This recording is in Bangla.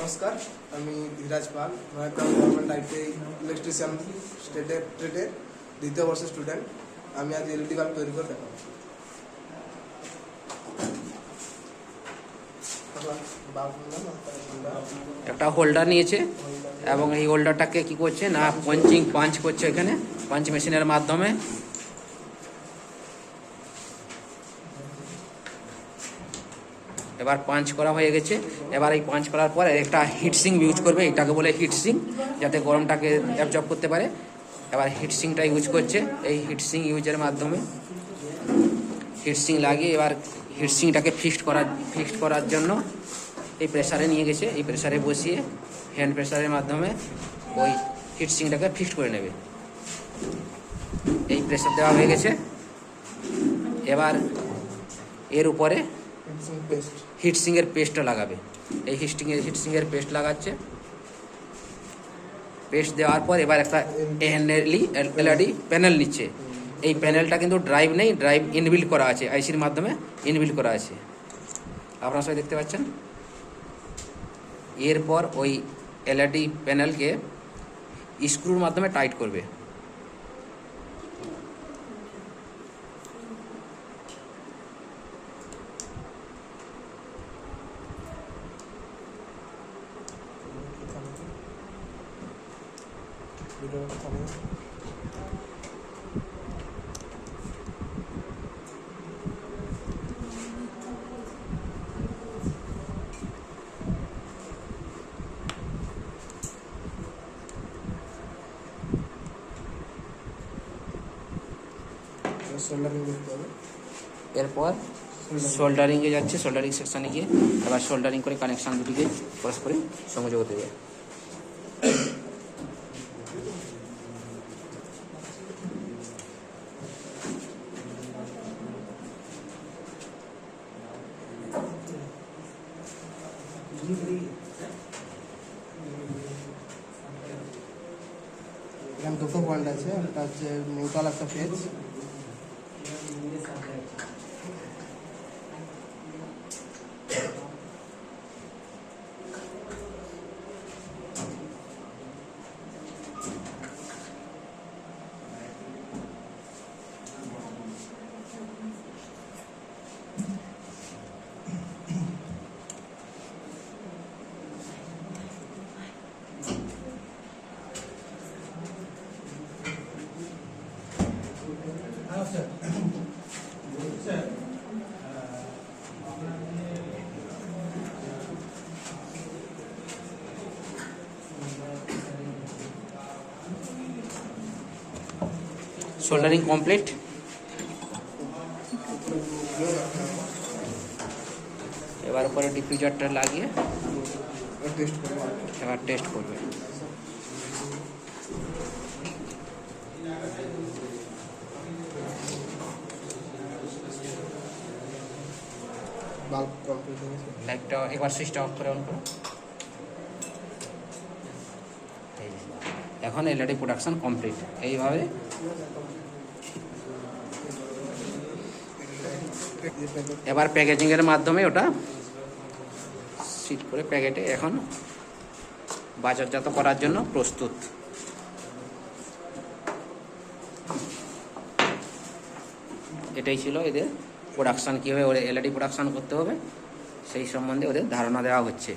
নমস্কার, আমি ধীরাজ পাল, নয়াগ্রাম গভর্নমেন্ট আইটিআই ইলেকট্রিশিয়ান ট্রেডের দ্বিতীয় বর্ষের স্টুডেন্ট। আমি আজ এলইডি বাল্ব তৈরি করে দেখাবো। একটা হোল্ডার নিয়েছে এবং এই হোল্ডারটাকে কি করছে না পাঞ্চ করছে এখানে পাঞ্চ মেশিনের মাধ্যমে। এবার পাঞ্চ করা হয়ে গেছে। এবার এই পাঞ্চ করার পর একটা হিটসিং ইউজ করবে, এটাকে বলে হিটসিং, যাতে গরমটাকে অ্যাবজর্ব করতে পারে। এবার হিটসিংটা ইউজ করছে। এই হিটসিং ইউজের মাধ্যমে হিটসিং লাগিয়ে এবার হিটসিংটাকে ফিক্সড করার জন্য এই প্রেসারে নিয়ে গেছে। এই প্রেসারে বসিয়ে হ্যান্ড প্রেসারের মাধ্যমে ওই হিটসিংটাকে ফিক্সড করে নেবে। এই প্রেসার দেওয়া হয়ে গেছে। এবার এর উপরে হিটসিংয়ের পেস্টটা লাগাবে। এই হিটসিংয়ের পেস্ট লাগাচ্ছে। পেস্ট দেওয়ার পর এবার একটা এলইডি প্যানেল নিচ্ছে। এই প্যানেলটা কিন্তু ড্রাইভ নেই, ড্রাইভ ইনবিল্ট করা আছে, আইসির মাধ্যমে ইনবিল্ট করা আছে, আপনারা সবাই দেখতে পাচ্ছেন। এরপর ওই এলইডি প্যানেলকে স্ক্রুর মাধ্যমে টাইট করবে। এরপর সোল্ডারিংয়ে যাচ্ছে, সোল্ডারিং সেকশানে গিয়ে এবার সোল্ডারিং করে কানেকশান দুটিকে পরস্পরে সংযোগ দেবে। এখানে দুটো পয়েন্ট আছে, একটা হচ্ছে নিউট্রাল, একটা ফেজ। Soldering complete. এবার উপরে ডিফিউজারটা লাগিয়ে এবার টেস্ট করবে। লাইটটা একবার সুইচটা অফ করে অন করো। এখন এলইডি প্রোডাকশন কমপ্লিট। এইভাবে এবার প্যাকেজিংয়ের মাধ্যমে ওটা সিট করে প্যাকেটে এখন বাজারজাত করার জন্য প্রস্তুত। এটাই ছিল এদের প্রোডাকশান, কীভাবে ওদের এলইডি প্রোডাকশান করতে হবে সেই সম্বন্ধে ওদের ধারণা দেওয়া হচ্ছে।